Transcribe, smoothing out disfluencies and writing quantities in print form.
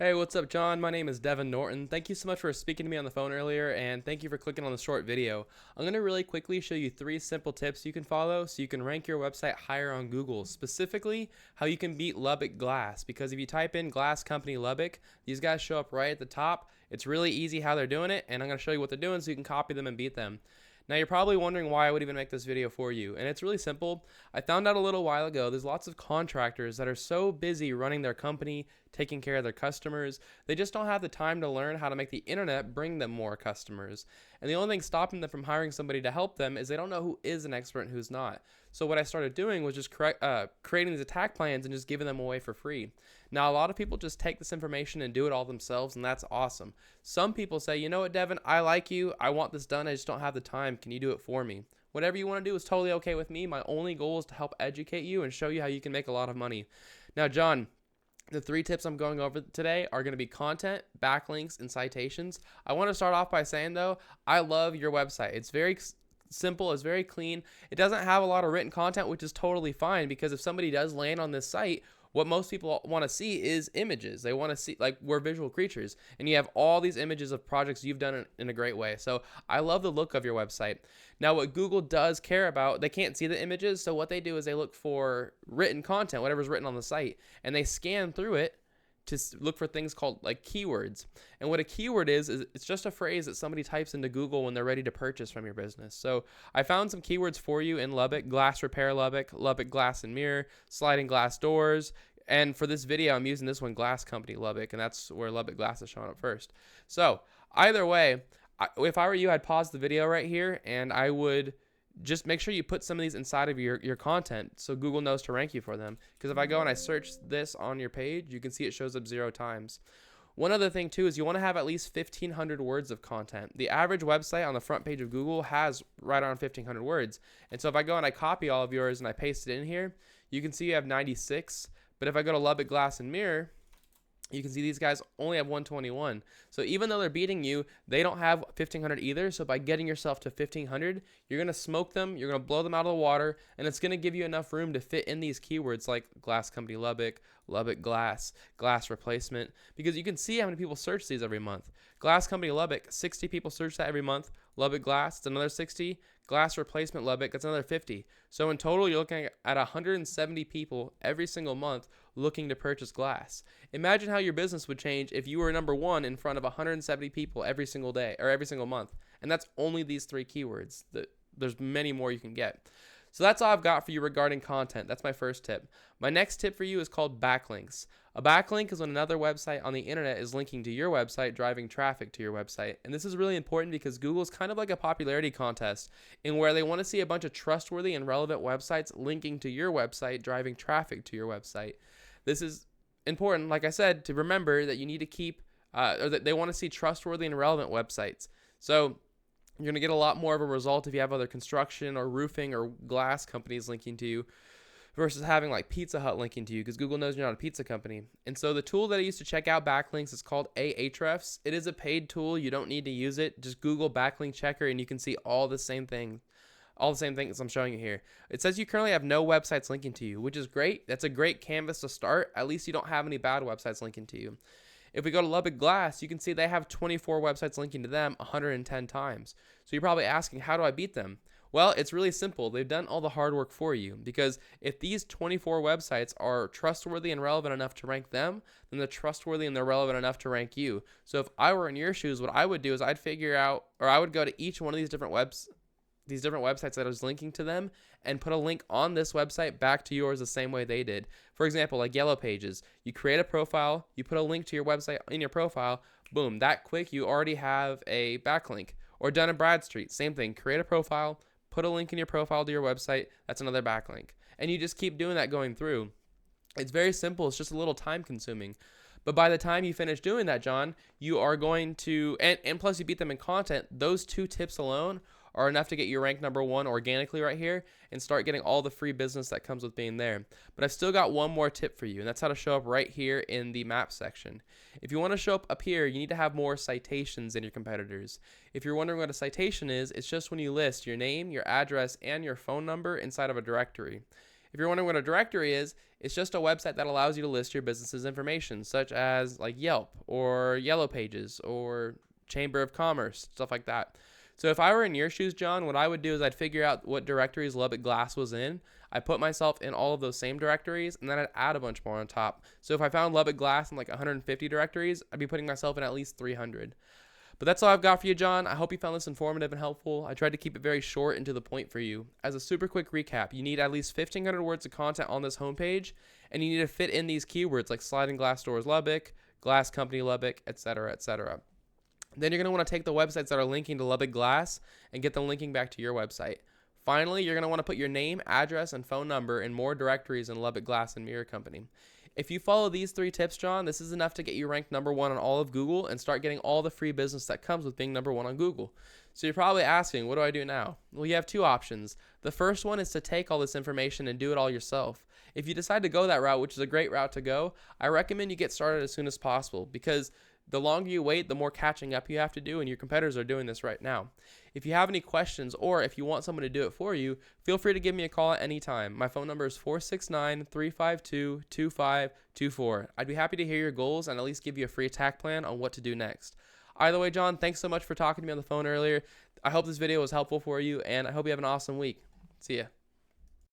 Hey, what's up, John? My name is Devin Norton. Thank you so much for speaking to me on the phone earlier, and thank you for clicking on the short video. I'm going to really quickly show you 3 simple tips you can follow so you can rank your website higher on Google, specifically how you can beat Lubbock Glass, because if you type in Glass Company Lubbock, these guys show up right at the top. It's really easy how they're doing it, and I'm going to show you what they're doing so you can copy them and beat them. Now, you're probably wondering why I would even make this video for you, and it's really simple. I found out a little while ago there's lots of contractors that are so busy running their company, taking care of their customers, they just don't have the time to learn how to make the internet bring them more customers. And the only thing stopping them from hiring somebody to help them is they don't know who is an expert and who's not. So what I started doing was just creating these attack plans and just giving them away for free. Now, a lot of people just take this information and do it all themselves, and that's awesome. Some people say, you know what, Devin, I like you. I want this done. I just don't have the time. Can you do it for me? Whatever you want to do is totally okay with me. My only goal is to help educate you and show you how you can make a lot of money. Now, John, the 3 tips I'm going over today are going to be content, backlinks, and citations. I want to start off by saying, though, I love your website. It's very simple. It's very clean. It doesn't have a lot of written content, which is totally fine, because if somebody does land on this site, what most people want to see is images. They want to see, like, we're visual creatures, and you have all these images of projects you've done in a great way. So I love the look of your website. Now, what Google does care about, they can't see the images, so what they do is they look for written content, whatever's written on the site, and they scan through it to look for things called like keywords. And what a keyword is it's just a phrase that somebody types into Google when they're ready to purchase from your business. So I found some keywords for you in Lubbock: glass repair Lubbock, Lubbock glass and mirror, sliding glass doors. And for this video, I'm using this one, Glass Company Lubbock, and that's where Lubbock Glass is showing up first. So either way, if I were you, I'd pause the video right here, and I would just make sure you put some of these inside of your content so Google knows to rank you for them. Because if I go and I search this on your page, you can see it shows up 0 times. One other thing too is you want to have at least 1,500 words of content. The average website on the front page of Google has right around 1,500 words. And so if I go and I copy all of yours and I paste it in here, you can see you have 96. But if I go to Lubbock Glass and Mirror, you can see these guys only have 121. So even though they're beating you, they don't have 1,500 either. So by getting yourself to 1,500, you're going to smoke them, you're going to blow them out of the water, and it's going to give you enough room to fit in these keywords like Glass Company Lubbock, Lubbock Glass, glass replacement, because you can see how many people search these every month. Glass Company Lubbock, 60 people search that every month. Lubbock Glass, it's another 60. Glass replacement Lubbock, that's another 50. So in total, you're looking at 170 people every single month looking to purchase glass. Imagine how your business would change if you were number one in front of 170 people every single day or every single month. And that's only these 3 keywords. There's many more you can get. So that's all I've got for you regarding content. That's my first tip. My next tip for you is called backlinks. A backlink is when another website on the internet is linking to your website, driving traffic to your website. And this is really important because Google is kind of like a popularity contest in where they want to see a bunch of trustworthy and relevant websites linking to your website, driving traffic to your website. This is important, like I said, to remember that you need to keep, or that they want to see trustworthy and relevant websites. So you're going to get a lot more of a result if you have other construction or roofing or glass companies linking to you versus having like Pizza Hut linking to you, because Google knows you're not a pizza company. And so the tool that I use to check out backlinks is called Ahrefs. It is a paid tool. You don't need to use it. Just Google backlink checker and you can see all the same things I'm showing you here. It says you currently have no websites linking to you, which is great. That's a great canvas to start. At least you don't have any bad websites linking to you. If we go to Lubbock Glass, you can see they have 24 websites linking to them 110 times. So you're probably asking, how do I beat them? Well, it's really simple. They've done all the hard work for you, because if these 24 websites are trustworthy and relevant enough to rank them, then they're trustworthy and they're relevant enough to rank you. So if I were in your shoes, what I would do is I'd figure out, or I would go to each one of these different websites that I was linking to them and put a link on this website back to yours the same way they did. For example, like Yellow Pages, you create a profile, you put a link to your website in your profile, boom, that quick, you already have a backlink. Or Dun & Bradstreet, same thing, create a profile, put a link in your profile to your website, that's another backlink. And you just keep doing that going through. It's very simple, it's just a little time consuming. But by the time you finish doing that, John, you are going to, and plus you beat them in content, those 2 tips alone are enough to get you ranked number 1 organically right here and start getting all the free business that comes with being there. But I've still got one more tip for you, and that's how to show up right here in the map section. If you want to show up here, you need to have more citations than your competitors. If you're wondering what a citation is, it's just when you list your name, your address, and your phone number inside of a directory. If you're wondering what a directory is, it's just a website that allows you to list your business's information, such as like Yelp or Yellow Pages or Chamber of Commerce, stuff like that. So if I were in your shoes, John, what I would do is I'd figure out what directories Lubbock Glass was in. I'd put myself in all of those same directories, and then I'd add a bunch more on top. So if I found Lubbock Glass in like 150 directories, I'd be putting myself in at least 300. But that's all I've got for you, John. I hope you found this informative and helpful. I tried to keep it very short and to the point for you. As a super quick recap, you need at least 1,500 words of content on this homepage, and you need to fit in these keywords like sliding glass doors Lubbock, glass company Lubbock, etc., etc. Then you're going to want to take the websites that are linking to Lubbock Glass and get them linking back to your website. Finally, you're going to want to put your name, address, and phone number in more directories in Lubbock Glass and Mirror Company. If you follow these 3 tips, John, this is enough to get you ranked #1 on all of Google and start getting all the free business that comes with being #1 on Google. So you're probably asking, what do I do now? Well, you have 2 options. The first one is to take all this information and do it all yourself. If you decide to go that route, which is a great route to go, I recommend you get started as soon as possible, because the longer you wait, the more catching up you have to do, and your competitors are doing this right now. If you have any questions, or if you want someone to do it for you, feel free to give me a call at any time. My phone number is 469-352-2524. I'd be happy to hear your goals and at least give you a free attack plan on what to do next. Either way, John, thanks so much for talking to me on the phone earlier. I hope this video was helpful for you, and I hope you have an awesome week. See ya.